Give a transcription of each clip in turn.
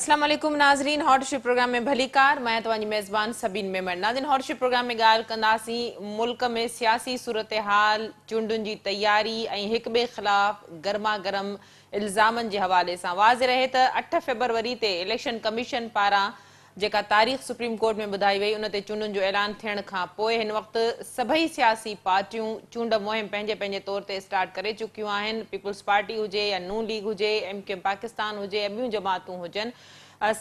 अस्सलाम वालेकुम नाज़रीन, हॉटशिप प्रोग्राम में भलीकार मैं तव्हांजी मेज़बान सबीन मेमन। नाज़रीन, हॉटशिप प्रोग्राम में ॻाल्हि कंदासीं मुल्क में सियासी सूरत हाल, चूंडुनि जी तैयारी ऐं हिक ॿिए ख़िलाफ़ गर्मा गरम इल्ज़ामनि जे हवाले सां। वाज़ रहे त 8 फ़रवरी ते इलेक्शन कमीशन पारां जेका तारीख़ सुप्रीम कोर्ट में ॿुधाई वई उन ते चूंडुनि जो ऐलान थियण खां पोइ हिन वक़्तु सभई सियासी पार्टियूं चूंड मुहिम पंहिंजे पंहिंजे तौर ते स्टार्ट करे चुकियूं आहिनि। पीपुल्स पार्टी हुजे या नून लीग हुजे, MQM पाकिस्तान हुजे या ॿियूं जमातूं हुजनि,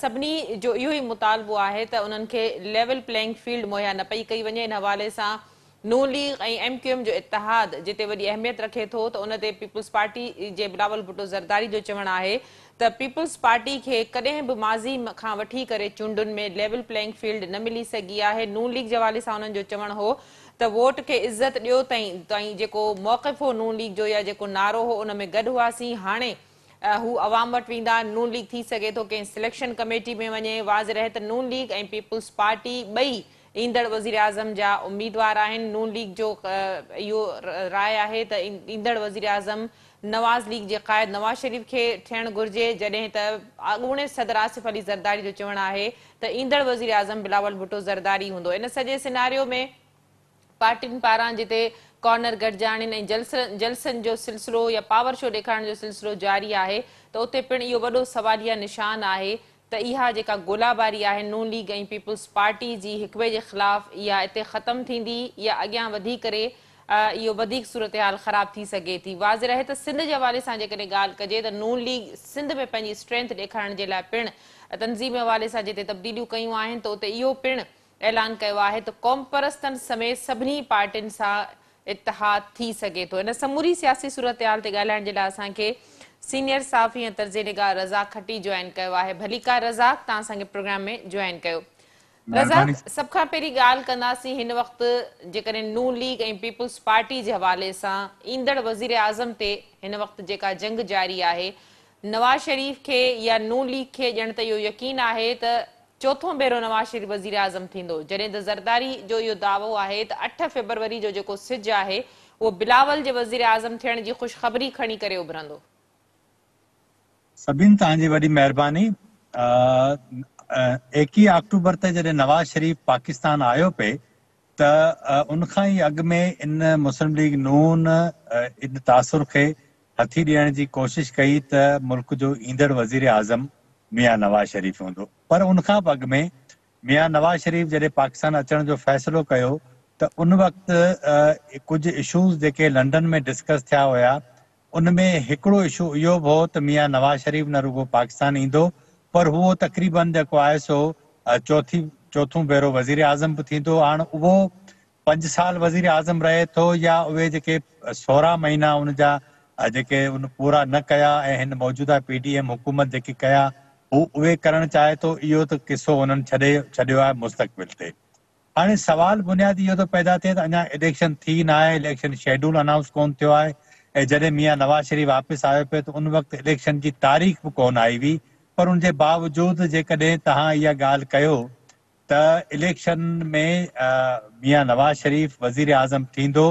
सभिनी जो इहो ई मुतालबो आहे त उन्हनि खे लेवल प्लेइंग फील्ड मुहैया न पई कई वञे। इन हवाले सां नून लीग ऐं MQM जो इतिहाद जिते वॾी अहमियत रखे थो त उन ते पीपुल्स पार्टी जे बिलावल भुट्टो ज़रदारी जो चवणु आहे त पीपुल्स पार्टी खे कॾहिं बि माज़ी खां वठी करे चूंडुनि में लेवल प्लेइंग फील्ड न मिली सघी आहे। नून लीग जे हवाले सां उन्हनि जो चवणु हो त वोट खे इज़त ॾियो ताईं जेको मौक़िफ़ हो नून लीग जो या जेको नारो हो उन में गॾु हुआसीं। हाणे हू अवाम वटि वेंदा, नून लीग थी सघे थो कंहिं सिलेक्शन कमेटी में वञे। वाज़ रहे त नून लीग ऐं पीपुल्स पार्टी ॿई ईंदड़ वज़ीर आज़म जा उम्मीदवार आहिनि। नून लीग जो इहो राय आहे त ईंदड़ वज़ीर आज़म नवाज़ लीग जे क़ाइद नवाज़ शरीफ़ खे थियणु घुर्जे, जॾहिं त अॻूणे सदर आसिफ अली ज़रदारी जो चवणु आहे त ईंदड़ वज़ीर आज़म बिलावल भुट्टो ज़रदारी हूंदो। इन सॼे सिनारियो में पार्टियुनि पारां जिते कॉर्नर गॾिजाणियुनि ऐं जलसनि जो सिलसिलो या पावर शो ॾेखारण जो सिलसिलो जारी आहे त उते पिणु इहो वॾो सवालिया निशान आहे त इहा जेका गोलाबारी आहे नून लीग ऐं पीपुल्स पार्टी जी हिक ॿिए जे ख़िलाफ़ इहा हिते ख़तमु थींदी या अॻियां वधी करे इहो वधीक सूरत हाल ख़राब थी सघे थी। वाज़ रहे त सिंध जे हवाले सां जेकॾहिं ॻाल्हि कजे त नून लीग सिंध में पंहिंजी स्ट्रेंथ ॾेखारण जे लाइ पिणु तनज़ीम हवाले सां जिते तब्दीलियूं कयूं आहिनि त उते इहो पिणु ऐलान कयो आहे त क़ौम परस्तनि समेत सभिनी पार्टियुनि सां इतिहाद थी सघे थो। इन समूरी सियासी सूरत हाल ते ॻाल्हाइण जे लाइ असांखे सीनियर साफ़ी ऐं तर्ज़ निगाह रज़ाक खटी जॉइन कयो आहे। भलीकार रज़ाक, तव्हां असांखे प्रोग्राम में जॉइन कयो। रज़ाक, सभ खां पहिरीं ॻाल्हि कंदासीं हिन वक़्तु जेकॾहिं नून लीग ऐं पीपुल्स पार्टी जे हवाले सां ईंदड़ वज़ीर आज़म ते हिन वक़्तु जेका जंग जारी आहे, नवाज़ शरीफ़ खे या नून लीग खे ॼण त इहो यकीन आहे त चोथों भेरो नवाज़ शरीफ़ वज़ीर आज़म थींदो, जॾहिं त ज़रदारी जो इहो दावो आहे त 8 फ़रवरी जो जेको सिज आहे उहो बिलावल जे वज़ीर आज़म थियण जी ख़ुशख़बरी खणी करे उभरंदो। सभिनि तव्हांजी वॾी महिरबानी। 21 अक्टूबर ते जॾहिं नवाज़ शरीफ़ पाकिस्तान आयो पे त उनखां ई अॻु में इन मुस्लिम लीग नून इन तासुर खे हथी ॾियण जी कोशिश कई त मुल्क जो ईंदड़ वज़ीर आज़म मियां नवाज़ शरीफ़ हूंदो। पर उनखां बि अॻु में मियां नवाज़ शरीफ़ जॾहिं पाकिस्तान अचण जो फ़ैसिलो कयो त उन वक़्तु कुझु इशूज़ जेके लंडन में डिस्कस थिया हुया उनमें हिकिड़ो इशू इहो बि हो त मियां नवाज़ शरीफ़ न रुगो पाकिस्तान ईंदो पर उहो तक़रीबन जेको आहे सो चोथों भेरो वज़ीर आज़म बि थींदो। हाणे उहो 5 साल वज़ीर आज़म रहे थो या उहे जेके 16 महीना उन जा जेके उन पूरा न कया ऐं हिन मौजूदा PDM हुकूमत जेकी कया उहे करणु चाहे थो, इहो त किसो उन्हनि छॾियो आहे मुस्तक़बिल ते। हाणे सवाल बुनियादी इहो थो पैदा थिए त अञा इलेक्शन थी न आहे, इलेक्शन शेड्यूल अनाउंस कोन थियो आहे ऐं जॾहिं मियां नवाज़ शरीफ़ वापसि आयो पियो त उन वक़्तु इलेक्शन जी तारीख़ बि कोन आई हुई। पर उनजे बावजूदि जेकॾहिं तव्हां इहा ॻाल्हि कयो त इलेक्शन में मियां नवाज़ शरीफ़ वज़ीर आज़म थींदो,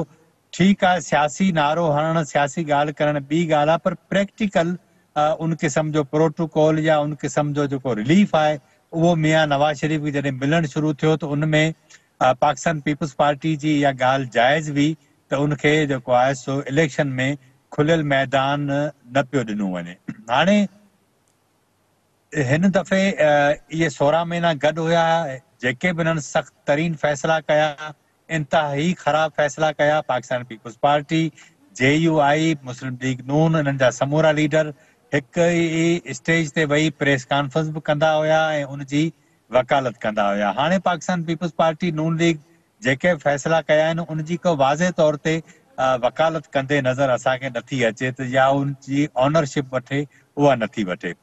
ठीकु आहे, सियासी नारो हणणु सियासी ॻाल्हि करणु ॿी ॻाल्हि आहे, पर प्रैक्टिकल उन क़िस्म जो प्रोटोकॉल या उन क़िस्म जो जेको रिलीफ आहे उहो मियां नवाज़ शरीफ़ खे जॾहिं मिलणु शुरू थियो त उन में पाकिस्तान पीपुल्स पार्टी जी इहा ॻाल्हि जाइज़ हुई त उनखे जेको आहे सो इलेक्शन में खुलियल मैदान न पियो ॾिनो वञे। हाणे हिन दफ़े इहे 16 महीना गॾु हुया, जेके बि हिननि सख़्त तरीन फ़ैसिला कया, इंतिहाई ख़राब फ़ैसिला कया। पाकिस्तान पीपुल्स पार्टी, JUI, मुस्लिम लीग नून, इन्हनि जा समूरा लीडर हिकु ई स्टेज ते वेही प्रेस कॉन्फ्रेंस बि कंदा हुया ऐं उनजी वकालत कंदा हुया। हाणे पाकिस्तान पीपुल्स पार्टी नून लीग जेके फ़ैसिला कया आहिनि उनजी को वाज़े तौर ते वकालत कंदे नज़र असांखे नथी अचे त या उनजी ऑनरशिप वठे उहा नथी वठे।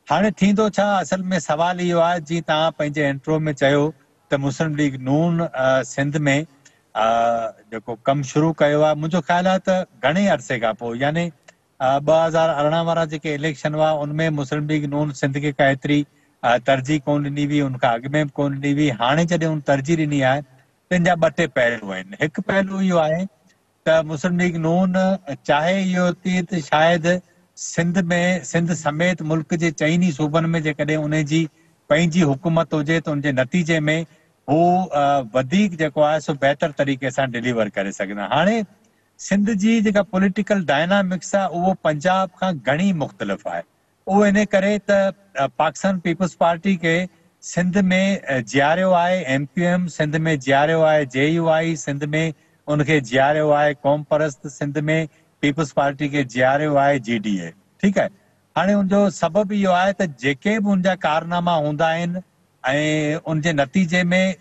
हाणे थींदो छा, असल में सवाल इहो आहे, जीअं तव्हां पंहिंजे इंट्रो में चयो त मुस्लिम लीग नून सिंध में जेको कमु शुरू कयो आहे, मुंहिंजो ख़्यालु आहे त घणे अरसे खां पोइ, यानी 2018 वारा जेके इलेक्शन हुआ उनमें मुस्लिम लीग नून सिंध खे का एतिरी तरजीह कोन ॾिनी हुई, उनखां अॻु में बि कोन ॾिनी हुई। हाणे जॾहिं उन तरजीह ॾिनी आहे त इन जा 2 पहलू आहिनि। हिकु पहलू इहो आहे त मुस्लिम लीग नून चाहे इहो थी त शायदि सिंध समेत मुल्क जे चइनी सूबनि में जेकॾहिं उन जी पंहिंजी हुकूमत हुजे त उनजे नतीजे में हू वधीक जेको आहे सो बहितर तरीक़े सां डिलीवर करे सघंदा। हाणे सिंध जी जेका पॉलिटिकल डायनामिक्स आहे उहो पंजाब खां घणी मुख़्तलिफ़ आहे। उहो इन करे त पाकिस्तान पीपल्स पार्टी खे सिंध में जियारियो आहे MQM, सिंध में जियारियो आहे JUI, सिंध में उनखे जियारियो आहे क़ौम परस्त, सिंध में पीपल्स पार्टी खे जियारियो आहे GDA। ठीकु आहे। हाणे उनजो सबबु इहो आहे त जेके बि उनजा कारनामा हूंदा आहिनि ऐं उनजे नतीजे में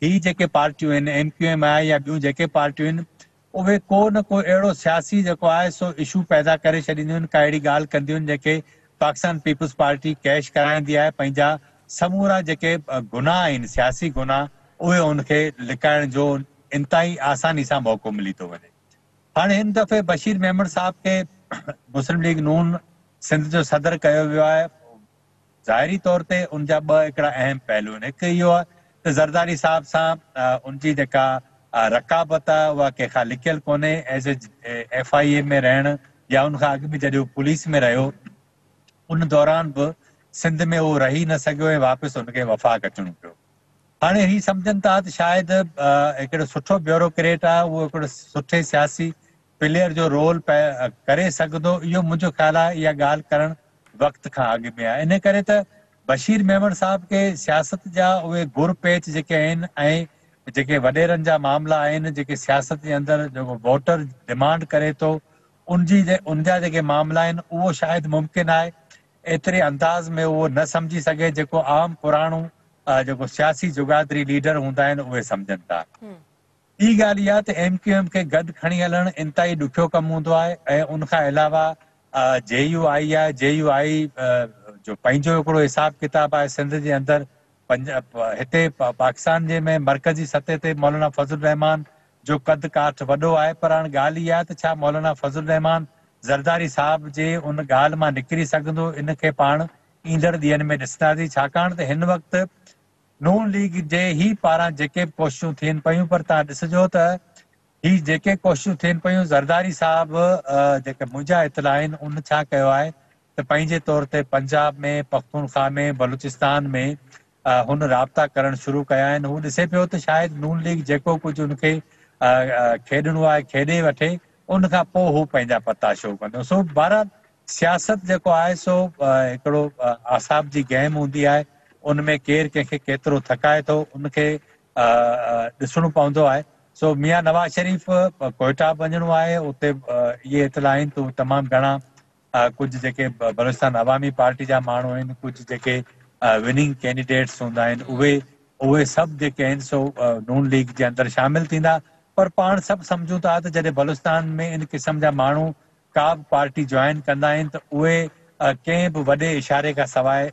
ही जेके पार्टियूं आहिनि MQM आहे या ॿियूं जेके पार्टियूं आहिनि उहे को न को अहिड़ो सियासी जेको आहे सो इशू पैदा करे छॾींदियूं आहिनि, का अहिड़ी ॻाल्हि कंदियूं आहिनि जेके पाकिस्तान पीपल्स पार्टी कैश कराईंदी आहे, पंहिंजा समूरा जेके गुनाह आहिनि सियासी गुनाह उहे उनखे लिकाइण जो इंतिहाई आसानी सां मौक़ो मिली थो वञे। हाणे हिन दफ़े बशीर मेमण साहब खे मुस्लिम लीग नून सिंध जो सदर कयो वियो आहे। ज़ाहिरी तौर ते उनजा ॿ हिकिड़ा अहम पहलू आहिनि। हिकु इहो आहे त ज़रदारी साहब सां उनजी जेका रकाबत आहे उहा कंहिंखां लिकियल कोन्हे। एज़ ए FIA में रहण या उनखां अॻु में जॾहिं पुलिस में रहियो उन दौरान बि सिंध में उहो रही न सघियो ऐं वापसि उनखे वफ़ाक़ अचणो पियो। हाणे ही सम्झनि था त शायदि हिकिड़ो सुठो ब्यूरोक्रेट आहे, उहो हिकिड़ो सुठे सियासी प्लेयर जो रोल करे सघंदो। इहो मुंहिंजो ख़्यालु आहे इहा ॻाल्हि करणु वक़्त खां अॻु में आहे। इन करे त बशीर मेमण साहब खे सियासत जा उहे गुर पेच जेके आहिनि ऐं जेके वॾेरनि जा मामला आहिनि जेके सियासत जे अंदरि जेको वोटर डिमांड करे थो उनजा जेके मामला आहिनि उहो शायदि मुमकिन आहे एतिरे अंदाज़ में उहो न सम्झी सघे जेको आम पुराणो जेको सियासी जुगादरी लीडर हूंदा आहिनि उहे सम्झनि था। ॿी ॻाल्हि इहा त MQM खे गॾु खणी हलणु इंतिहाई ॾुखियो कमु हूंदो आहे ऐं उनखां अलावा JUI आहे। JUI जो पंहिंजो हिकिड़ो हिसाबु किताबु आहे सिंध जे अंदरि। हिते पाकिस्तान जे में मरकज़ी सतह ते मौलाना फज़लुर रहमान जो कद काठ वॾो आहे, पर हाणे ॻाल्हि इहा आहे त छा मौलाना फज़लुर रहमान ज़रदारी साहब जे उन ॻाल्हि मां निकिरी सघंदो, इनखे पाण ईंदड़ ॾींहंनि में ॾिसंदासीं। छाकाणि त हिन वक़्तु नून लीग जे ही पारां जेके कोशिशूं थियनि पयूं, पर तव्हां ॾिसिजो त ही जेके कोशिशूं थियनि पयूं ज़रदारी साहब जेके मुंहिंजा इतला आहिनि उन छा कयो आहे त पंहिंजे तौर ते पंजाब में, पख्तूनख्वा में, बलूचिस्तान में हुन राब्ता करणु शुरू कया आहिनि। हू ॾिसे पियो त शायदि नून लीग जेको कुझु उनखे खेॾणो आहे खेॾे वठे, उनखां पोइ हू पंहिंजा पता शो कंदो। सो बहरहाल सियासत जेको आहे सो हिकिड़ो आसाब जी गेम हूंदी आहे। उनमें केरु कंहिंखे केतिरो थकाए थो उनखे ॾिसणो पवंदो आहे। सो मियां नवाज़ शरीफ़ कोयटा वञिणो आहे, उते इहे इतला आहिनि त तमामु घणा कुझु जेके बलूचिस्तान अवामी पार्टी जा माण्हू आहिनि, कुझु जेके विनिंग कैंडिडेट्स हूंदा आहिनि उहे सभु जेके आहिनि सो नून लीग जे अंदरि शामिल थींदा। पर पाण सभु सम्झूं था त जॾहिं बलूचिस्तान में इन क़िस्म जा माण्हू का बि पार्टी जॉइन कंदा आहिनि त उहे कंहिं बि वॾे इशारे खां सवाइ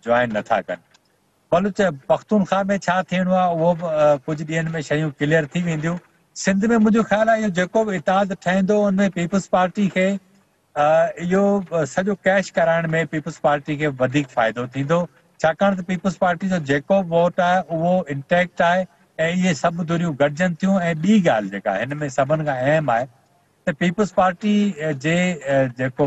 जॉइन नथा कनि। बलूच पख्तूनख्वा में छा थियणो आहे उहो बि कुझु ॾींहंनि में शयूं क्लियर थी वेंदियूं। सिंध में मुंहिंजो ख़्यालु आहे इहो जेको बि इतिहाद ठहंदो उनमें पीपल्स पार्टी खे इहो सॼो कैश कराइण में पीपल्स पार्टी खे वधीक फ़ाइदो थींदो। छाकाणि त पीपल्स पार्टी जो जेको वोट आहे उहो इंटैक्ट आहे ऐं इहे सभु दुरियूं गॾिजनि थियूं। ऐं ॿी ॻाल्हि जेका हिन में सभिनि खां अहम आहे त पीपल्स पार्टी जे जेको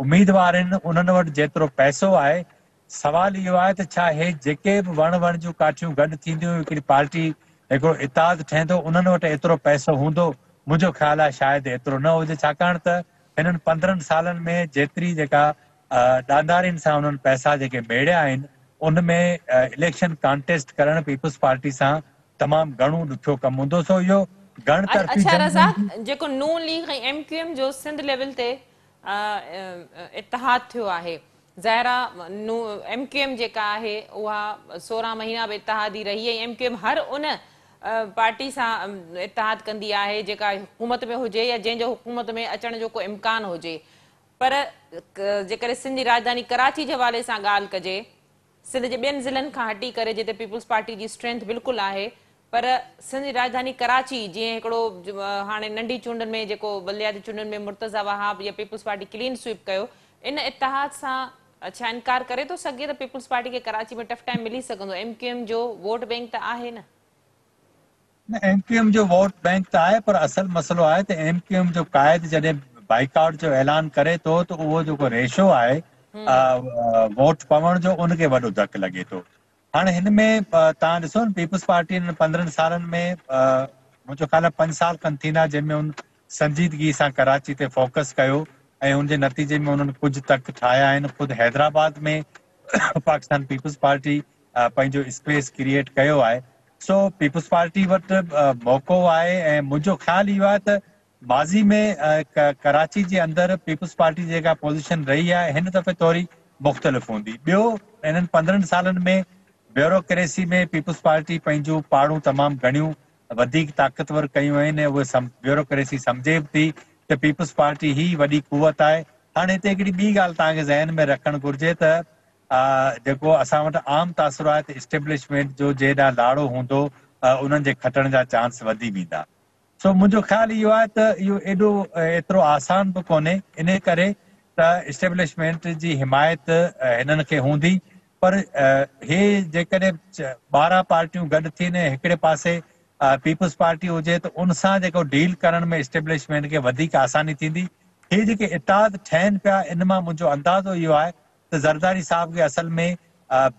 उम्मीदवार आहिनि उन्हनि वटि जेतिरो पैसो आहे, सवाल इहो आहे त छा हे जेके बि वण जूं काठियूं गॾु थींदियूं हिकिड़ी पार्टी हिकिड़ो इतिहाद ठहंदो, उन्हनि वटि एतिरो पैसो हूंदो? मुंहिंजो ख़्यालु आहे शायदि एतिरो न हुजे। छाकाणि त हिननि 15 सालनि में जेतिरी जेका ॾांदारियुनि सां उन्हनि पैसा जेके मेड़िया आहिनि उनमें इलेक्शन कॉन्टेस्ट करणु पीपल्स पार्टी सां तमामु घणो ॾुखियो कमु हूंदो। सो इहो घण तरफ़ी अच्छा रज़ाक, जेको नून लीग ऐं MQM जो सिंध लेवल ते इतिहाद थियो आहे, ज़ाहिरा MQM जेका आहे उहा 16 महीना बि इतिहादी रही ऐं MQM हर उन पार्टी सां इतिहाद कंदी आहे जेका हुकूमत में हुजे या जंहिंजो हुकूमत में अचण जो को इम्कान हुजे। पर जेकॾहिं सिंध जी राजधानी कराची जे हवाले सां ॻाल्हि कजे, सिंध जे ॿियनि ज़िलनि खां हटी करे जिते पीपल्स पार्टी जी स्ट्रेंथ बिल्कुलु आहे, पर सिंध जी राजधानी कराची जीअं हिकिड़ो हाणे नंढी चूंडनि में जेको बलियाती चूंडनि में मुर्तज़ा वहाब या पीपल्स पार्टी क्लीन स्वीप कयो, इन इतिहाद सां छा इनकार करे थो सघे त पीपल्स पार्टी खे कराची में टफ टाइम मिली सघंदो? MQM जो वोट बैंक त आहे न? MQM जो वोट बैंक त आहे, पर असल मसइलो आहे त MQM जो क़ाइद जॾहिं बाइकआउट जो ऐलान करे थो त उहो जेको रेशो आहे वोट पवण जो उनखे वॾो धकु लॻे थो। हाणे हिन में तव्हां ॾिसो न पीपल्स पार्टी 15 सालनि में मुंहिंजो ख़्याल आहे 5 साल खनि थींदा जंहिंमें उन संजीदगी सां कराची ते फोकस कयो ऐं हुनजे नतीजे में उन्हनि कुझु तक ठाहिया आहिनि। ख़ुदि हैदराबाद में पाकिस्तान पीपल्स पार्टी पंहिंजो स्पेस क्रिएट कयो आहे। सो पीपल्स पार्टी वटि मौक़ो आहे ऐं मुंहिंजो ख़्यालु इहो आहे त माज़ी में कराची जे अंदरि पीपल्स पार्टी जेका पोज़ीशन रही आहे हिन दफ़े थोरी मुख़्तलिफ़ हूंदी। ॿियो हिननि 15 सालनि में ब्यूरोक्रेसी में पीपल्स पार्टी पंहिंजूं पाड़ूं तमामु घणियूं वधीक ताक़तवर कयूं आहिनि। उहे ब्यूरोक्रेसी सम्झे बि थी त पीपल्स पार्टी ही वॾी कुवत आहे। हाणे हिते हिकिड़ी ॿी ॻाल्हि तव्हांखे ज़हन में रखणु घुरिजे त जेको असां वटि आम तासुरात इस्टेब्लिशमेंट जो जेॾा लाड़ो हूंदो उन्हनि जे खटण जा चांस वधी वेंदा। सो मुंहिंजो ख़्यालु इहो आहे त इहो एतिरो आसान बि कोन्हे। इन करे त इस्टेब्लिशमेंट जी हिमायत हिननि खे हूंदी पर हे जेकॾहिं 12 पार्टियूं गॾु थियनि हिकिड़े पासे पीपल्स पार्टी हुजे त उन सां जेको डील करण में इस्टेब्लिशमेंट खे वधीक आसानी थींदी। हे जेके इताद ठहनि पिया इन मां मुंहिंजो अंदाज़ो इहो आहे त ज़रदारी साहब खे असल में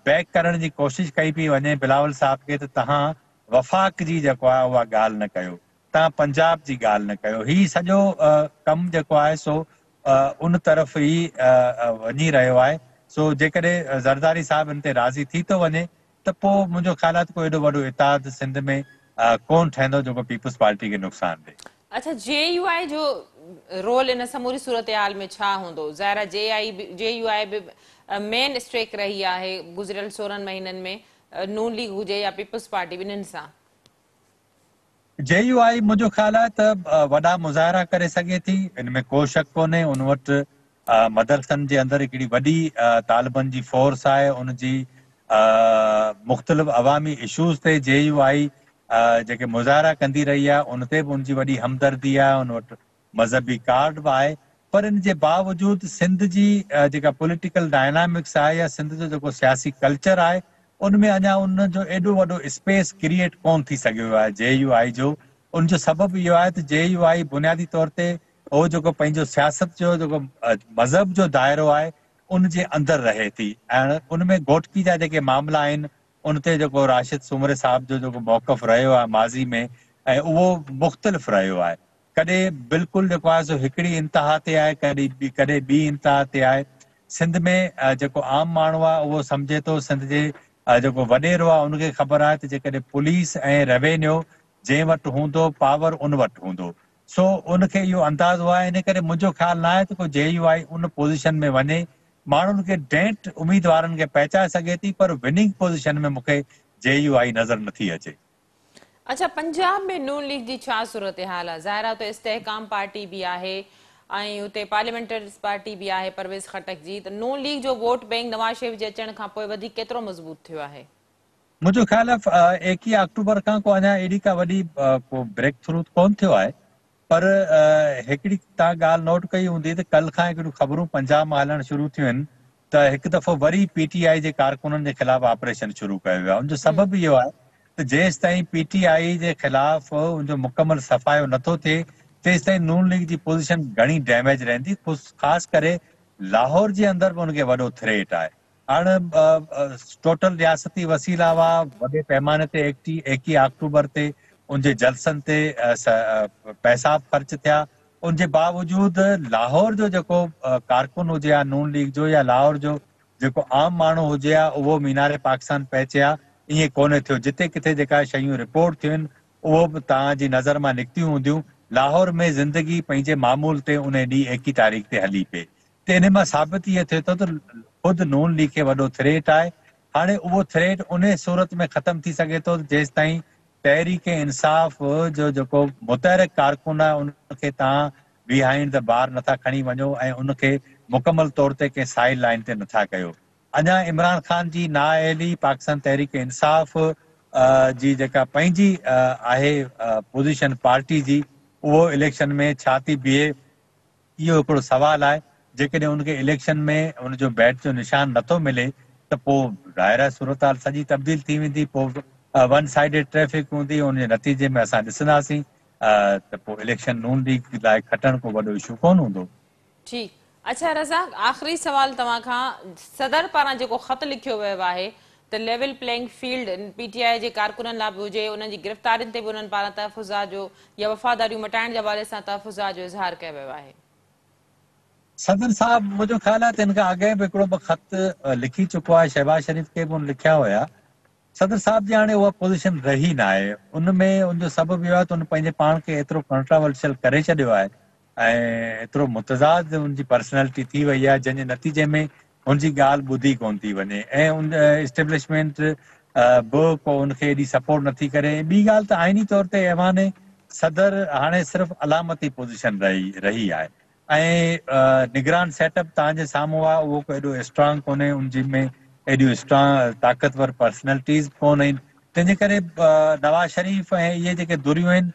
बैक करण जी कोशिशि कई पई वञे बिलावल साहब खे त तव्हां वफ़ाक़ जी जेको आहे उहा ॻाल्हि न कयो, तव्हां पंजाब जी ॻाल्हि न कयो। ही सॼो कमु जेको आहे सो उन तरफ़ ई वञी रहियो आहे। सो जेकॾहिं ज़रदारी साहब हिन ते राज़ी थी थो वञे त पोइ मुंहिंजो ख़्यालु आहे त कोई एॾो वॾो इताद सिंध में कोन ठहंदो जेको पीपल्स पार्टी खे नुक़सान ॾे। अच्छा, JUI जो रोल इन समूरी सूरत हाल में छा हूंदो? ज़ाहिर JUI बि मेन स्ट्रेक रही आहे गुज़िरियल 16 महीननि में नून लीग हुजे या पीपल्स पार्टी ॿिन्हिनि सां। JUI मुंहिंजो ख़्यालु आहे त वॾा मुज़ाहिरा करे सघे थी, इन में को शक कोन्हे। उन वटि मदरसनि जे अंदरि हिकिड़ी वॾी तालिबनि जी फोर्स आहे। उनजी मुख़्तलिफ़ अवामी इशूज़ ते JUI जेके मुज़ाहिरा कंदी रही आहे उन ते बि उनजी वॾी हमदर्दी आहे। उन वटि मज़हबी कार्ड बि आहे। पर इन जे बावजूदि सिंध जी जेका पॉलिटिकल डायनामिक्स आहे या सिंध जो जेको सियासी कल्चर आहे उनमें अञा उन जो एॾो वॾो स्पेस क्रिएट कोन थी सघियो आहे JUI जो। उनजो सबबु इहो आहे त JUI बुनियादी तौर ते उहो जेको पंहिंजो सियासत जो जेको मज़हब जो दाइरो आहे उन जे अंदरि रहे थी ऐं उनमें घोटकी जा जेके मामला आहिनि उन ते जेको राशिद सुमरे साहब जो जेको मौक़फ़ रहियो आहे माज़ी में ऐं उहो मुख़्तलिफ़ रहियो आहे। कॾहिं बिल्कुलु जेको आहे सो हिकिड़ी इंतिहा ते आहे, कॾहिं ॿी इंतिहा ते आहे। सिंध में जेको आम माण्हू आहे उहो सम्झे थो, सिंध जे जेको वॾेरो आहे उनखे ख़बर आहे त जेकॾहिं पुलिस ऐं रेवेन्यू जंहिं वटि हूंदो पावर उन वटि हूंदो। सो उनखे इहो अंदाज़ो आहे। इन करे मुंहिंजो ख़्यालु न आहे त कोई JUI उन पोज़ीशन में वञे। माण्हुनि खे डेंट उम्मीदवारनि खे पहचाए सघे थी पर विनिंग पोज़ीशन में मूंखे JUI नज़र नथी अचे। अच्छा, पंजाब में नून लीग जी छा सूरत हाल आहे? ज़ाहिर आहे त इस्तेहकाम पार्टी भी आहे ऐं उते पार्लियामेंटरीज़ पार्टी भी आहे परवेज़ खटक जी। त नून लीग जो वोट बैंक नवाज़ शरीफ जे अचण खां पोइ वधीक केतिरो मज़बूत थियो आहे? मुंहिंजो ख़्यालु आहे 21 अक्टूबर खां को अञा एॾी का वॾी को ब्रेक थ्रू कोन थियो आहे। पर हिकिड़ी तव्हां ॻाल्हि नोट कई हूंदी त कल्ह खां हिकिड़ियूं ख़बरूं पंजाब मां हलणु शुरू थियूं आहिनि त हिकु दफ़ो वरी PTI जे कारकुननि जे ख़िलाफ़ ऑपरेशन शुरू कयो वियो आहे। उनजो सबबु इहो आहे त जेसि ताईं PTI जे ख़िलाफ़ उनजो मुकमल सफ़ायो नथो थिए तेसि ताईं नून लीग जी पोज़ीशन घणी डैमेज रहंदी। ख़ासि करे लाहौर जे अंदरि बि उनखे वॾो थ्रेट आहे। हाणे टोटल रियासती वसीला हुआ वॾे पैमाने ते 21 अक्टूबर ते उनजे जलसनि ते पैसा ख़र्च थिया। उनजे बावजूदि लाहौर जो जेको कारकुन हुजे या नून लीग जो या लाहौर जो जेको आम माण्हू हुजे हा उहो मीनारे पाकिस्तान पहुचे हा, ईअं कोन्हे थियो। जिते किथे जेका शयूं रिपोर्ट थियूं आहिनि उहो बि तव्हांजी नज़र मां निकितियूं हूंदियूं। लाहौर में ज़िंदगी पंहिंजे मामूल ते उन ॾींहुं 21 तारीख़ ते हली पई। त इन मां साबित इहो थिए थो त ख़ुदि नून लीग खे वॾो थ्रेट आहे। हाणे उहो थ्रेट उन सूरत में ख़तमु थी सघे थो जेसि ताईं तहरीक इंसाफ़ जो जेको मुतहरिक कारकुन आहे उनखे तव्हां बिहाइंड द बार नथा खणी वञो ऐं उनखे मुकमल तौर ते कंहिं साइड लाइन ते नथा कयो। अञा इमरान ख़ान जी नाअहली पाकिस्तान तहरीक इंसाफ़ जी जेका पंहिंजी आहे पोज़ीशन पार्टी जी उहो इलेक्शन में छा थी बीहे इहो हिकिड़ो सवाल आहे। जेकॾहिं उनखे इलेक्शन में उनजो बैट जो निशान नथो मिले त पोइ ज़ाहिर सूरत हाल सॼी तब्दील थी वेंदी। पोइ वन साइडेड ट्रैफिक हूंदी। उन जे नतीजे में असां ॾिसंदासीं त पोइ इलेक्शन नून लीग लाइ खटण को वॾो इशू कोन हूंदो। ठीक। अच्छा रज़ाक, आख़िरी सवाल तव्हां खां, सदर पारां जेको ख़त लिखियो वियो आहे त लेवल प्लेइंग फील्ड पीटीआई जे कारकुननि लाइ बि हुजे, उन्हनि जी गिरफ़्तारियुनि ते बि उन्हनि पारां तहफ़ुज़ात जो या वफ़ादारियूं मटाइण जे हवाले सां तहफ़ुज़ात जो इज़हार कयो वियो आहे। सदर साहब मुंहिंजो ख़्यालु आहे त हिन खां अॻे बि हिकिड़ो ॿ ख़त लिखी चुको आहे, शहबाज शरीफ़ खे बि हुन लिखिया हुया। सदर साहब जी हाणे उहा पोज़ीशन रही न आहे। उनमें उनजो सबबु इहो आहे त उन पंहिंजे पाण खे एतिरो कंट्रावर्शियल करे छॾियो आहे ऐं एतिरो मुतज़ाद उनजी पर्सनैलिटी थी वई आहे, जंहिंजे नतीजे में हुनजी ॻाल्हि ॿुधी कोन थी वञे ऐं उन इस्टेब्लिशमेंट बि को उनखे एॾी सपोर्ट नथी करे। ॿी ॻाल्हि त आइनी तौर ते ऐवान सदर हाणे सिर्फ़ु अलामती पोज़ीशन रही आहे ऐं निगरान सेटअप तव्हांजे साम्हूं आहे, उहो को एॾो स्ट्रांग कोन्हे, उनजी में एॾियूं स्ट्रांग ताक़तवर पर्सनैलिटीज़ कोन आहिनि। तंहिंजे करे नवाज़ शरीफ़ ऐं इहे जेके दुरियूं आहिनि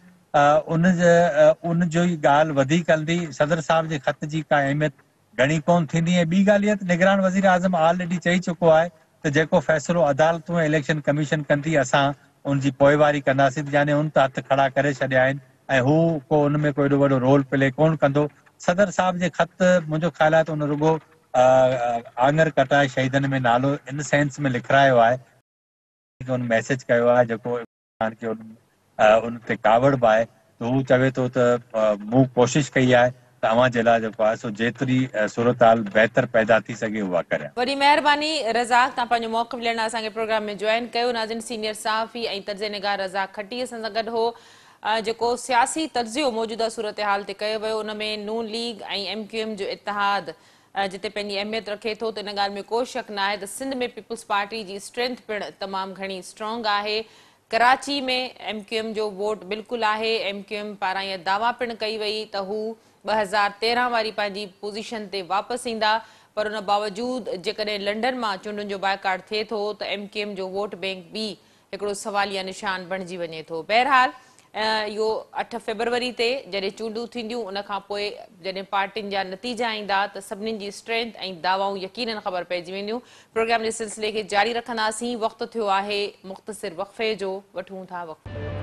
उनजो ई ॻाल्हि वधीक हलंदी। सदर साहब जे ख़त जी का अहमियत घणी कोन थींदी। ऐं ॿी ॻाल्हि इहा त निगरान वज़ीर आज़म ऑलरेडी चई चुको आहे त जेको फ़ैसिलो अदालतूं ऐं इलेक्शन कमीशन कंदी असां उनजी पोइवारी कंदासीं, यानी उन त हथ खड़ा करे छॾिया आहिनि ऐं हू को उन में को एॾो वॾो रोल प्ले कोन कंदो। सदर साहब जे ख़त मुंहिंजो ख़्यालु आहे त उन रुॻो आङर कटाए शहीदनि में नालो इन सेंस में लिखारायो आहे, उन मैसेज कयो आहे जेको उन ते कावड़ बि आहे, त हू चवे थो त मूं कोशिशि कई आहे त अव्हां जे लाइ जेको आहे सो जेतिरी सूरत हाल बहितर पैदा थी सघे उहा करियां। वॾी महिरबानी रज़ाक, तव्हां पंहिंजो मौक़िफ़ ॾियण असांखे प्रोग्राम में जॉइन कयो। नाज़रीन, सीनियर सहाफ़ी ऐं तर्जुमेगार रज़ाक खट्टी असां सां गॾु हो। जेको सियासी तर्ज़ियो मौजूदा सूरत हाल ते कयो वियो, उन में नून लीग ऐं MQM जो इतिहाद जिते पंहिंजी अहमियत रखे थो, त इन ॻाल्हि में को शक न आहे त सिंध में पीपुल्स पार्टी जी स्ट्रेंथ पिणु तमामु घणी स्ट्रॉन्ग आहे। कराची में MQM जो वोट बिल्कुलु आहे। MQM पारां इहा दावा पिणु कई वई त हू 2013 वारी पंहिंजी पोज़ीशन ते वापसि ईंदा, पर उन बावजूदि जेकॾहिं लंडन मां चूंडुनि जो बाइकाट थिए थो त MQM जो वोट बैंक बि हिकिड़ो सवालिया निशान बणिजी वञे थो। बहरहाल इहो 8 फ़रवरी ते जॾहिं चूंडूं थींदियूं, उनखां पोइ जॾहिं पार्टियुनि जा नतीजा ईंदा त सभिनीनि जी स्ट्रेंथ ऐं दावाऊं यकीनन ख़बर पइजी वेंदियूं। प्रोग्राम जे सिलसिले खे जारी रखंदासीं। वक़्तु थियो आहे मुख़्तसिर वक़फ़े जो, वठूं था वक़्फ़ो।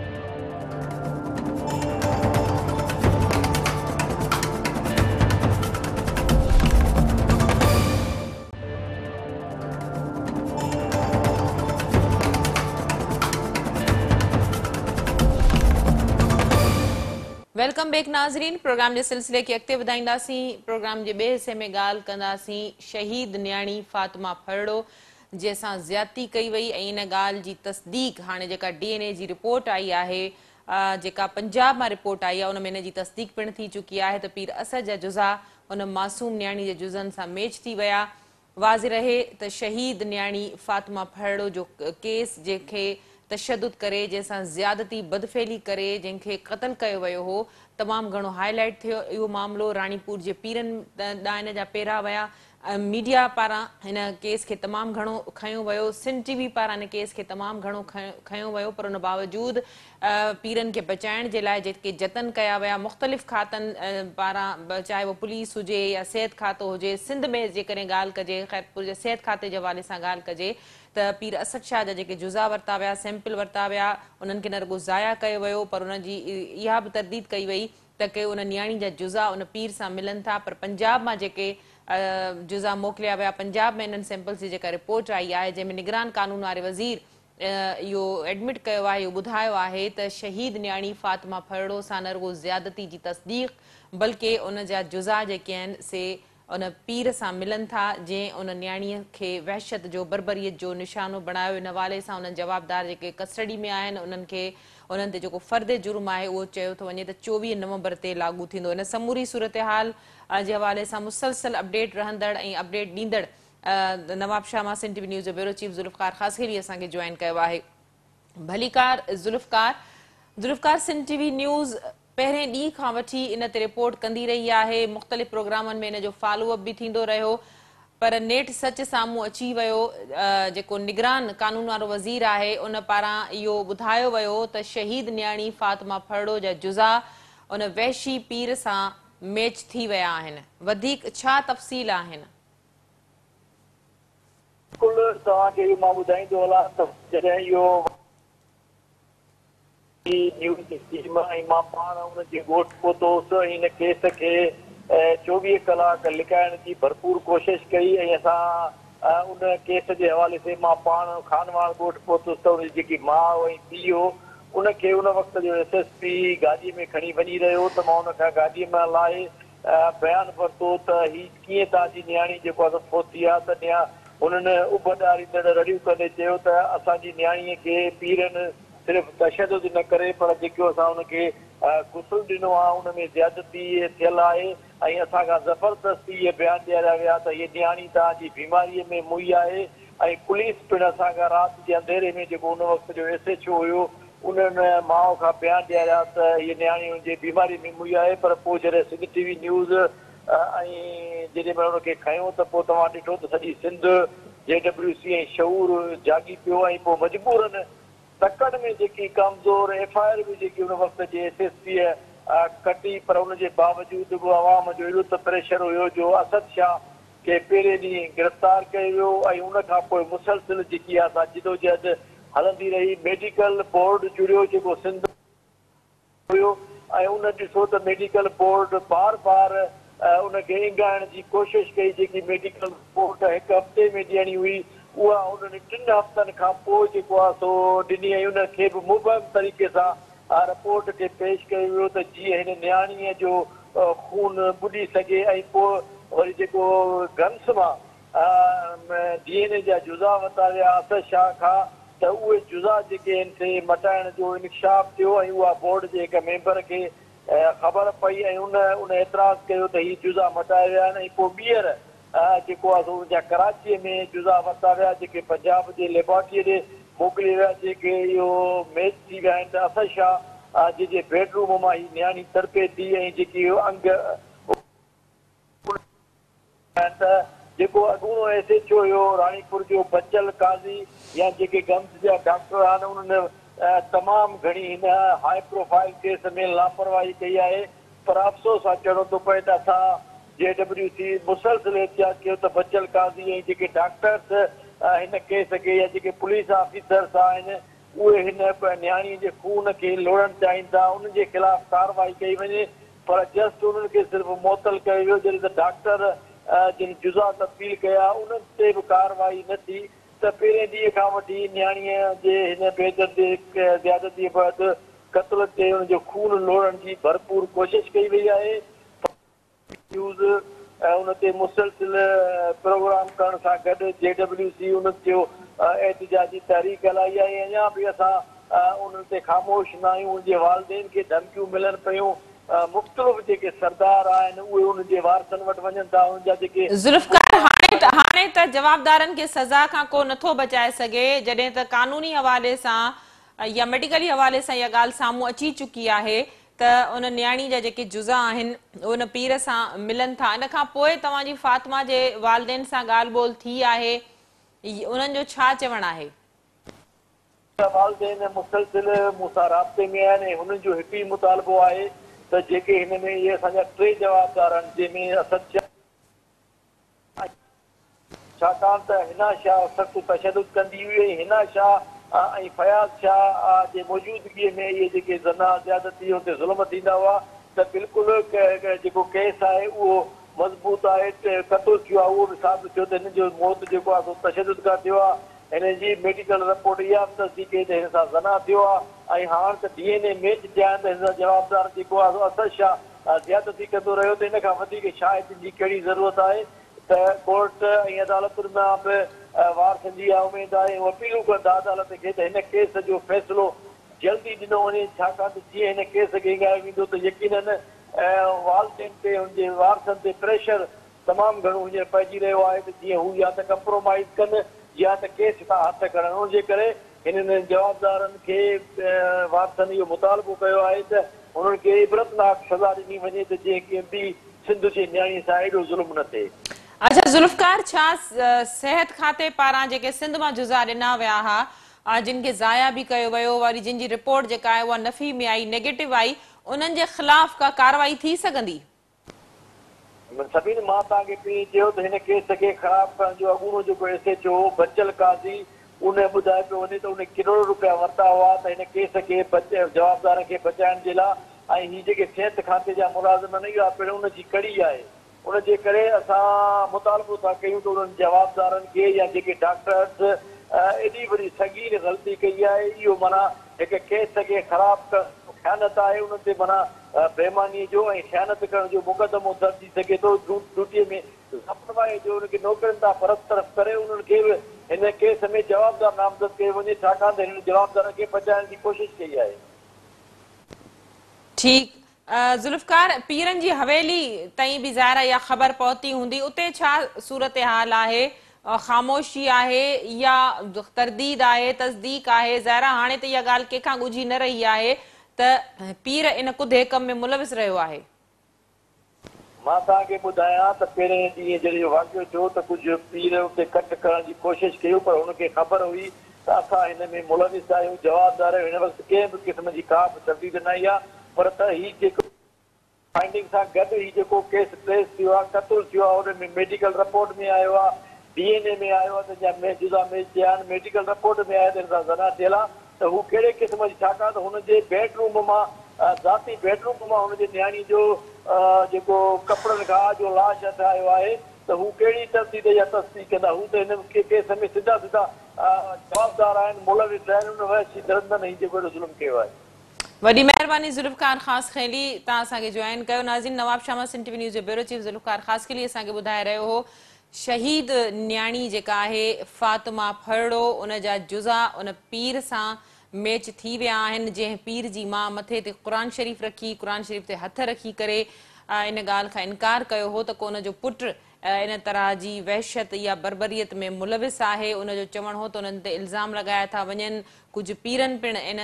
वेलकम बैक नाज़रीन, प्रोग्राम के सिलसिले के अॻिते वधाईंदासीं। प्रोग्राम के ॿिए हिसे में ॻाल्हि कंदासीं शहीद न्याणी फातिमा फरड़ो जंहिंसां ज़्यादती कई वई ऐं इन ॻाल्हि जी तस्दीक हाणे जेका DNA जी रिपोर्ट आई आहे, जेका पंजाब मां रिपोर्ट आई आहे, उन में इन जी तस्दीक पिणु थी चुकी आहे त पीर असद जा जुज़ा उन मासूम न्याणी जे जुज़नि सां मैच थी विया। वाज़ रहे त शहीद न्याणी फातिमा फरड़ो जो केस जंहिंखे तशदुद करे, जंहिंसां ज़्यादती बदफ़ेली करे जंहिंखे क़तल कयो वियो हो, तमामु घणो हाईलाइट थियो इहो मामिलो। रानीपुर जे पीरनि ॾांहुं इन जा पेरा विया। मीडिया पारां हिन केस खे तमामु घणो खयो वियो। सिंध TV पारां हिन केस खे तमामु घणो खयो वियो, पर उन बावजूदि पीरनि खे बचाइण जे लाइ जेके जतन कया विया मुख़्तलिफ़ खातनि पारां, चाहे उहो पुलिस हुजे या सिहत खातो हुजे। सिंध में जेकॾहिं ॻाल्हि कजे, ख़ैरपुर जे सिहत खाते जे हवाले सां ॻाल्हि कजे त पीर असद शाह जा जेके जुज़ा वरिता विया, सैंपल वरिता विया, उन्हनि खे न रुॻो ज़ाया कयो वियो, पर उनजी इहा बि तरदीद कई वई त के उन न्याणी जा जुज़ा उन पीर सां मिलनि था। पर पंजाब मां जेके जुज़ा मोकिलिया विया, पंजाब में इन्हनि सैंपल्स जी जेका रिपोर्ट आई आहे, जंहिंमें निगरान कानून वारे वज़ीर इहो एडमिट कयो आहे, इहो ॿुधायो आहे त शहीद न्याणी फातिमा फरड़ो सां न रुॻो ज़्यादती जी तस्दीक, बल्कि उन जा जुज़ा जेके आहिनि से उन पीर सां मिलनि था, जंहिं उन न्याणीअ खे वहशत जो बरबरीअत जो निशानो बणायो। इन हवाले सां उन्हनि जवाबदार जेके कस्टडी में आहिनि, उन्हनि ते जेको फ़र्द जुर्म आहे उहो चयो थो वञे त 24 नवंबर ते लागू थींदो। इन समूरी सूरत हाल जे हवाले सां मुसलसल अपडेट रहंदड़ ऐं अपडेट ॾींदड़ नवाब शाह मां सिंध TV न्यूज़ जो ब्यूरो चीफ ज़ुल्फ़कार ख़ासगिरी असांखे जॉइन कयो आहे। भलीकार ज़ुल्फ़कार, सिंध TV न्यूज़ पहिरें ॾींहं खां वठी इन ते रिपोर्ट कंदी रही आहे, मुख़्तलिफ़ प्रोग्रामनि में इन जो फॉलोअप बि थींदो रहियो, पर नेट सच साम्हूं अची वियो। जेको निगरान कानून वारो वज़ीर आहे उन पारां इहो ॿुधायो वियो त शहीद न्याणी फातिमा फरड़ो जा जुज़ा उन वहशी पीर सां मैच थी विया आहिनि। वधीक छा तफ़सील आहिनि? बिल्कुलु तव्हांखे इहो मां ॿुधाईंदो हलां त जॾहिं इहो न्यूज़ टीम मां पाण उनजे ॻोठ पहुतोसि। हिन केस खे 24 कलाक लिकाइण जी भरपूर कोशिश कई ऐं असां उन केस जे हवाले से मां पाण खानवाड़ ॻोठ पहुतुसि त उनजी जेकी माउ ऐं पीउ हो उनखे उन वक़्त जो SSP गाॾीअ में खणी वञी रहियो त मां उनखां गाॾीअ में लाहे बयानु वरितो त हीअ कीअं तव्हांजी न्याणी जेको आहे फोती आहे त उन्हनि उबदारींदड़ रड़ियूं कंदे चयो त असांजी न्याणीअ खे पीरनि सिर्फ़ु तशदुद न करे पर जेको असां उनखे गुस्ल ॾिनो आहे उन में ज़्यादती थियल आहे ऐं असांखां ज़बरदस्ती इहे बयान ॾियारिया विया त हीअ न्याणी तव्हांजी बीमारीअ में मुई आहे ऐं पुलिस पिणु असांखां राति जे अंधेरे में जेको उन वक़्त जो SHO हुयो उन्हनि माउ खां बयान ॾियारिया त हीअ न्याणी हुनजी बीमारी में मुई आहे। पर पोइ जॾहिं सिंध TV न्यूज़ ऐं जेॾी महिल हुनखे खयों त पोइ तव्हां ॾिठो त सॼी सिंध JWC ऐं शऊर जागी पियो ऐं पोइ मजबूरनि तकड़ में जेकी कमज़ोर FIR बि जेकी उन वक़्त जे SSP कटी पर उनजे बावजूदि बि अवाम जो एॾो त प्रेशर हुयो जो असद शाह खे पहिरें ॾींहुं गिरफ़्तार कयो वियो ऐं उनखां पोइ मुसलसिल जेकी आहे असां जिदोजहद हलंदी रही। मेडिकल बोर्ड जुड़ियो जेको सिंध हुयो ऐं उन ॾिसो त मेडिकल बोर्ड बार बार उनखे इंगाइण जी कोशिशि कई। जेकी मेडिकल रिपोर्ट हिकु हफ़्ते में ॾियणी हुई उहा उन्हनि 3 हफ़्तनि खां पोइ जेको आहे सो ॾिनी ऐं उनखे बि मुबहम तरीक़े सां रिपोर्ट खे पेश कयो वियो त जीअं हिन न्याणीअ जो खून ॿुॾी सघे ऐं पोइ वरी जेको गन्स मां DNA जा जुज़ा वरिता विया असद शाह खां त उहे जुज़ा जेके आहिनि से मटाइण जो इंकशाफ थियो ऐं उहा बोर्ड जे हिकु मेंबर खे ख़बर पई ऐं उन एतिराज़ कयो त हीअ जुज़ा मटाए विया आहिनि। ऐं पोइ ॿीहर जेको आहे सो उनजा कराचीअ में जुज़ा वरिता विया जेके पंजाब जे लेबोरेटरीअ ॾे मोकिले विया जेके इहो मैच थी विया आहिनि त असद शाह जंहिंजे बेडरूम मां हीअ न्याणी तड़पे थी ऐं जेकी अंग त जेको अॻूणो SHO हुयो राणीपुर जो बचल काज़ी या जेके गम्स जा डॉक्टर आहिनि उन्हनि तमामु घणी हिन हाई प्रोफाइल केस में लापरवाही कई आहे। पर अफ़सोस आहे चवणो थो पए त असां JWC मुसलसिल एहतियात कयो त बचल काज़ी ऐं जेके डॉक्टर्स हिन केस खे या जेके पुलिस ऑफिसर्स आहिनि उहे हिन न्याणीअ जे खून खे लोड़णु चाहिनि था उन्हनि जे ख़िलाफ़ कार्रवाई कई वञे पर जस्ट उन्हनि खे सिर्फ़ु मुअतल कयो वियो जॾहिं त डॉक्टर जिन जुज़ा तब्दील कया उन्हनि ते बि कार्रवाई न थी त पहिरें ॾींहं खां वठी न्याणीअ जे हिन बेदर्दी ज़्यादतीअ बैदि क़त्ल ते हुनजो खून लोड़ण जी भरपूर कोशिशि कई वई आहे। न्यूज़ उन ते मुसलसिल प्रोग्राम करण सां गॾु JWC उन जो एहतिजाजी तहरीक हलाई आहे। अञा बि असां उन्हनि ते ख़ामोश न आहियूं। उनजे वालिदेन खे धमकियूं मिलनि पियूं। मुख़्तलिफ़ जेके सरदार आहिनि उहे उनजे वारसनि वटि वञनि था। उनजा जेके ज़ुल्फ़कार हाणे त जवाबदारनि खे सज़ा खां को नथो बचाए सघे जॾहिं त कानूनी हवाले सां या मेडिकली हवाले सां इहा ॻाल्हि साम्हूं अची चुकी आहे त उन न्याणी जा जेके जुज़ा आहिनि उन पीर सां मिलनि था। इन खां पोइ तव्हांजी फातिमा जे वालिदेन सां ॻाल्हि ॿोल थी आहे उन्हनि जो छा चवणु आहे? वालिदेन मुसलसिल मूंसां राब्ते में आहिनि ऐं हुननि जो हिकु ई मुतालबो आहे त जेके हिन में इहे असांजा 3 जवाबदार आहिनि जंहिंमें असद शाह छाकाणि त हिना शाह सख़्तु तशदुद कंदी हुई हिना शाह ऐं फयाज़ शाह जे मौजूदगीअ में इहे जेके ज़ना ज़्यादती हुते ज़ुल्म थींदा हुआ त बिल्कुलु जेको केस आहे उहो मज़बूत आहे। क़त्ल थियो आहे उहो बि साबित थियो त हिन जो मौत जेको आहे सो तशदुद खां थियो आहे। हिन जी मेडिकल रिपोर्ट इहा बि तस्दीक कई त हिन सां ज़ना थियो आहे ऐं हाणे त DNA मैच थिया आहिनि त हिन सां जवाबदार जेको आहे असद शाह ज़्यादती कंदो रहियो त हिन खां वधीक शायद जी कहिड़ी ज़रूरत आहे त कोर्ट ऐं अदालतुनि मां बि वारसनि जी उमेद आहे अपीलूं कंदा अदालत खे त हिन केस जो फ़ैसिलो जल्दी ॾिनो वञे छाकाणि त जीअं हिन केस खे इंगायो वेंदो त यकीनन वालिदेन ते हुनजे वारसनि ते प्रेशर तमामु घणो हींअर पइजी रहियो आहे त जीअं हू या त कंप्रोमाइज़ कनि या त केस खां हथ खणनि। उनजे करे हिननि जवाबदारनि खे वारसनि इहो मुतालबो कयो आहे त उन्हनि खे इबरतनाक सज़ा ॾिनी वञे त जीअं कंहिं ॿी सिंध जी न्याणी सां एॾो ज़ुल्म न थिए। अच्छा ज़ुल्फ़कार छा सिहत खाते पारां जेके सिंध मां जुज़ा ॾिना विया हुआ जिन खे ज़ाया बि कयो वियो वरी जिन जी रिपोर्ट जेका आहे उहा नफ़ी में आई नेगेटिव आई उन्हनि जे ख़िलाफ़ का कार्रवाई थी सघंदी? सभिनी मां तव्हांखे पहिरीं चयो त हिन केस खे ख़राब करण जो अॻूणो जेको SHO बचल काज़ी उन ॿुधाए पियो वञे त उन करोड़ रुपया वरिता हुआ त हिन केस खे जवाबदार खे बचाइण जे लाइ ऐं हीअ जेके सिहत खाते जा मुलाज़िम आहिनि इहा पिणु उनजी कड़ी आहे। उनजे करे असां मुतालबो था कयूं त उन्हनि जवाबदारनि खे या जेके डॉक्टर्स एॾी वॾी संगीन ग़लती कई आहे, इहो माना हिकु केस खे ख़राबु ख़यानत आहे, उन ते माना बेईमानी जो ऐं ख़यानत करण जो मुक़दमो दर्ज थी सघे थो। ड्यूटीअ में लापरवाही जो उनखे नौकरनि तां बरतरफ़ करे उन्हनि खे बि हिन केस में जवाबदार नामज़द कयो वञे, छाकाणि त हिन जवाबदार खे बचाइण जी कोशिशि कई आहे। ठीक जुल्फकार, पीरन जी हवेली ताईं भी ज़ाहिर या खबर पहुती हूंदी, उते छा सूरत हाल आहे? ख़ामोशी आहे या तरदीद आहे, तस्दीक आहे? ज़ाहिर हाणे त इहा ॻाल्हि कंहिंखां ॻुझी न रही आहे त पीर इन कुदे कम में मुलविस रहियो आहे। मां तव्हांखे ॿुधायां त पहिरें ॾींहुं जॾहिं वाक़ियो थियो त कुझु पीर उते कट करण जी कोशिशि कयूं, पर हुनखे ख़बर हुई त असां हिन में मुलविस आहियूं, जवाबदार आहियूं। हिन वक़्तु कंहिं बि क़िस्म जी का बि तब्दील न आई आहे, पर त हीउ जेको फाइंडिंग सां गॾु हीउ जेको केस ट्रेस थियो आहे, क़तल थियो आहे, हुन में मेडिकल रिपोर्ट में आयो आहे, DNA में आयो आहे, त जुदा मैच थिया आहिनि, मेडिकल रिपोर्ट में आयो त हिन सां ज़ना थियल आहे त हू कहिड़े क़िस्म जी, छाकाणि त हुनजे बेडरूम मां ज़ाती बेडरूम मां हुनजे नियाणी जो जेको कपिड़नि खां जो लाश आयो आहे त हू कहिड़ी तफ़सील या तस्दीक कंदा? हू त हिन केस में सिधा सिधा जवाबदार आहिनि, मुलविस आहिनि, उन वहशी दरंदन ही जेको ज़ुल्म कयो आहे। वॾी महिरबानी ज़ुल्फ़कार ख़ास खैली, तव्हां असांखे जॉइन कयो। नाज़रीन, नवाब शाह सिंध टीवी न्यूज़ जो ब्यूरो चीफ ज़ुल्फ़कार ख़ास खैली असांखे ॿुधाए रहियो हो शहीद न्याणी जेका आहे फातिमा फरड़ो, उन जा जुज़ा उन पीर सां मैच थी विया आहिनि, जंहिं पीर जी मां मथे ते क़ुरान शरीफ़ रखी, क़ुरान शरीफ़ ते हथ रखी करे इन ॻाल्हि खां इनकार कयो हो त को उन जो पुटु इन तरह जी वहशत या बरबरियत में मुलविस आहे। उनजो चवणु हो त उन्हनि ते इल्ज़ाम लॻाया था वञनि। कुझु पीरनि पिणु इन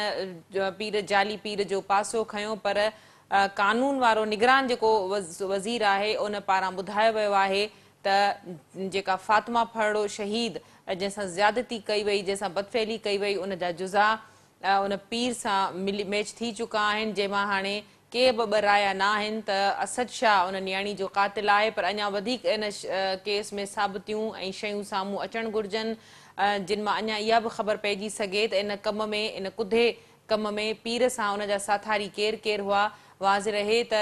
पीर जाली पीर जो पासो खयो, पर कानून वारो निगरान जेको वज़ीर आहे उन पारां ॿुधायो वियो आहे त जेका फातिमा फरड़ो शहीद जंहिंसां ज़्यादती कई वई, जंहिंसां बदफ़ैली कई वई, उन जा जुज़ा उन पीर सां मैच थी चुका आहिनि, जंहिंमां हाणे के बि ॿ राया न आहिनि त असद शाह उन नियाणी जो क़ातिल आहे। पर अञा वधीक इन केस में साबितियूं ऐं शयूं साम्हूं अचणु घुरिजनि, जिन मां अञा इहा बि ख़बर पइजी सघे त इन कम में, इन कुधे कम में पीर सां उन जा साथारी केरु केरु हुआ। वाज़ रहे त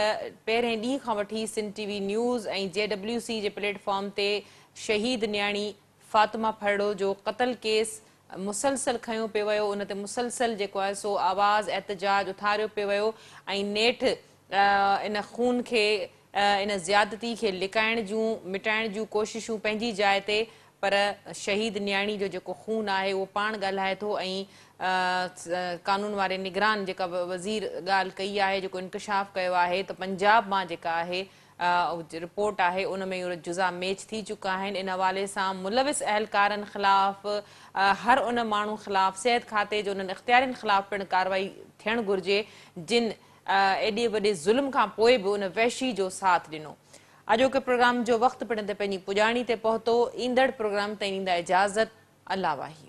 पहिरें ॾींहं खां वठी सिंध टीवी न्यूज़ ऐं JWC जे प्लेटफॉर्म ते शहीद न्याणी फातिमा फरड़ो जो क़तल केस मुसलसल खयो पियो वियो, उन ते मुसलसल जेको आहे सो आवाज़ एहतजाज उथारियो पियो वियो ऐं नेठि इन खून खे, इन ज़्यादती खे लिकाइण जूं, मिटाइण जूं कोशिशूं पंहिंजी जाइ ते, पर शहीद न्याणी जो जेको खून आहे उहो पाण ॻाल्हाए थो। ऐं कानून वारे निगरान जेका वज़ीर ॻाल्हि कई आहे, जेको इंकशाफ़ कयो आहे त पंजाब मां जेका आहे रिपोर्ट आहे उन में इहो जुज़ा मैच थी चुका आहिनि। इन हवाले सां मुलविस अहलकारनि ख़िलाफ़, हर उन माण्हू ख़िलाफ़, सिहत खाते जो उन्हनि इख़्तियारनि ख़िलाफ़ पिणु कार्रवाई थियणु घुरिजे जिन एॾे वॾे ज़ुल्म खां पोइ बि उन वहशी जो साथ ॾिनो। अॼोके प्रोग्राम जो वक़्तु पिणु ते पंहिंजी पुॼाणी ते पहुतो। ईंदड़ प्रोग्राम ताईं ॾींदा इजाज़त। अल्लाह वाही।